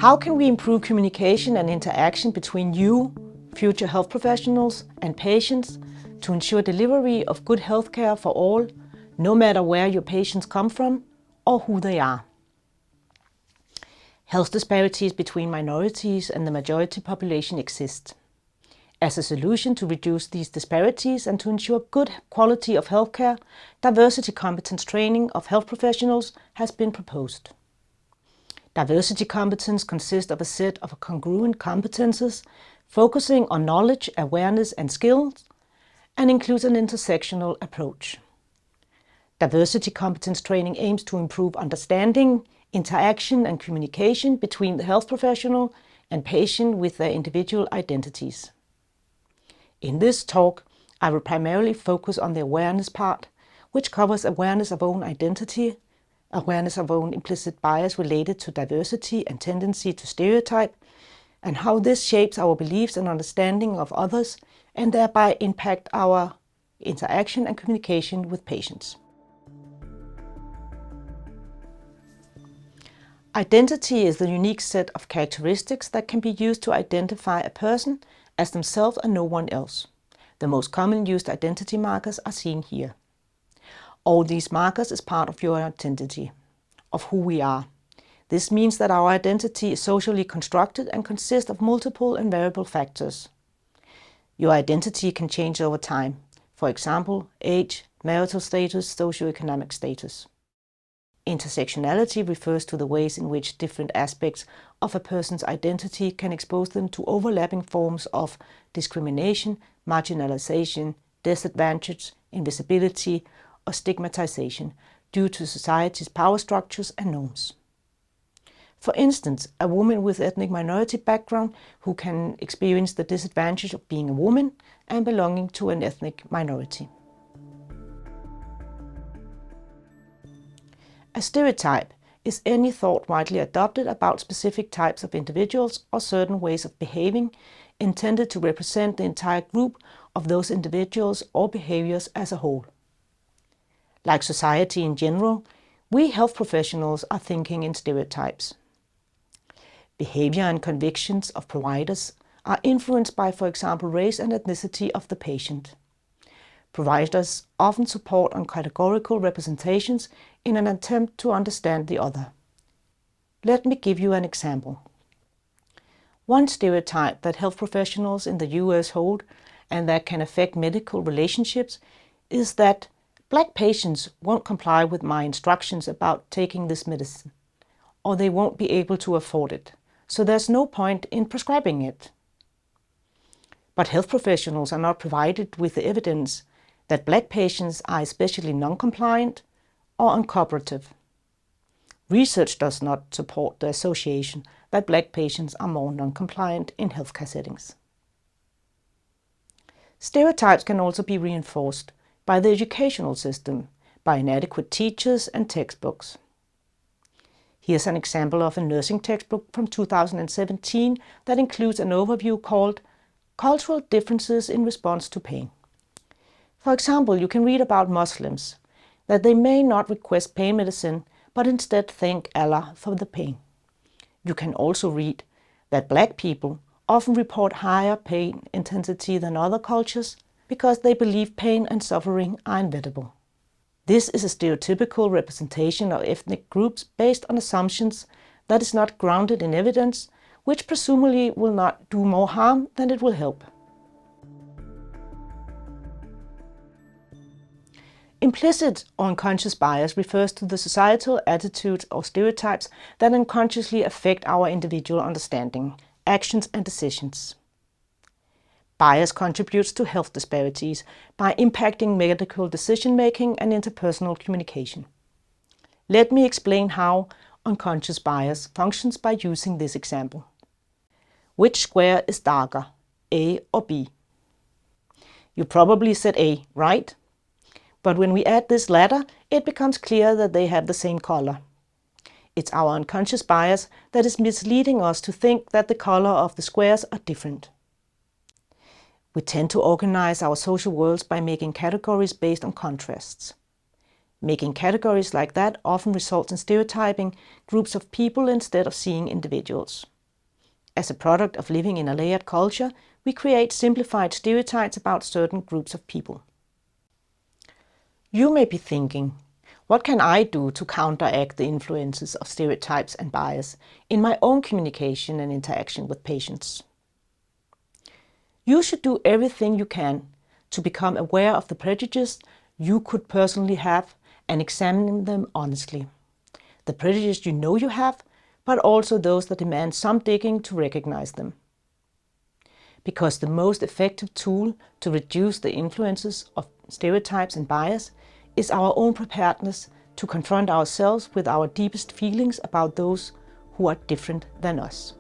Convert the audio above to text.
How can we improve communication and interaction between you, future health professionals, and patients to ensure delivery of good healthcare for all, no matter where your patients come from or who they are? Health disparities between minorities and the majority population exist. As a solution to reduce these disparities and to ensure good quality of healthcare, diversity competence training of health professionals has been proposed. Diversity competence consists of a set of congruent competences focusing on knowledge, awareness, and skills, and includes an intersectional approach. Diversity competence training aims to improve understanding, interaction, and communication between the health professional and patient with their individual identities. In this talk, I will primarily focus on the awareness part, which covers awareness of own identity, awareness of own implicit bias related to diversity and tendency to stereotype, and how this shapes our beliefs and understanding of others and thereby impact our interaction and communication with patients. Identity is the unique set of characteristics that can be used to identify a person as themselves and no one else. The most commonly used identity markers are seen here. All these markers is part of your identity, of who we are. This means that our identity is socially constructed and consists of multiple and variable factors. Your identity can change over time. For example, age, marital status, socioeconomic status. Intersectionality refers to the ways in which different aspects of a person's identity can expose them to overlapping forms of discrimination, marginalization, disadvantage, invisibility, or stigmatization due to society's power structures and norms. For instance, a woman with ethnic minority background who can experience the disadvantage of being a woman and belonging to an ethnic minority. A stereotype is any thought widely adopted about specific types of individuals or certain ways of behaving intended to represent the entire group of those individuals or behaviors as a whole. Like society in general, we health professionals are thinking in stereotypes. Behavior and convictions of providers are influenced by, for example, race and ethnicity of the patient. Providers often support on categorical representations in an attempt to understand the other. Let me give you an example. One stereotype that health professionals in the US hold and that can affect medical relationships is that Black patients won't comply with my instructions about taking this medicine, or they won't be able to afford it, so there's no point in prescribing it. But health professionals are not provided with the evidence that Black patients are especially non-compliant or uncooperative. Research does not support the association that Black patients are more non-compliant in healthcare settings. Stereotypes can also be reinforced by the educational system, by inadequate teachers and textbooks. Here's an example of a nursing textbook from 2017 that includes an overview called Cultural Differences in Response to Pain. For example, you can read about Muslims, that they may not request pain medicine, but instead thank Allah for the pain. You can also read that Black people often report higher pain intensity than other cultures because they believe pain and suffering are inevitable. This is a stereotypical representation of ethnic groups based on assumptions that is not grounded in evidence, which presumably will not do more harm than it will help. Implicit or unconscious bias refers to the societal attitudes or stereotypes that unconsciously affect our individual understanding, actions, and decisions. Bias contributes to health disparities by impacting medical decision-making and interpersonal communication. Let me explain how unconscious bias functions by using this example. Which square is darker, A or B? You probably said A, right? But when we add this latter, it becomes clear that they have the same color. It's our unconscious bias that is misleading us to think that the color of the squares are different. We tend to organize our social worlds by making categories based on contrasts. Making categories like that often results in stereotyping groups of people instead of seeing individuals. As a product of living in a layered culture, we create simplified stereotypes about certain groups of people. You may be thinking, what can I do to counteract the influences of stereotypes and bias in my own communication and interaction with patients? You should do everything you can to become aware of the prejudices you could personally have and examine them honestly. The prejudices you know you have, but also those that demand some digging to recognize them. Because the most effective tool to reduce the influences of stereotypes and bias is our own preparedness to confront ourselves with our deepest feelings about those who are different than us.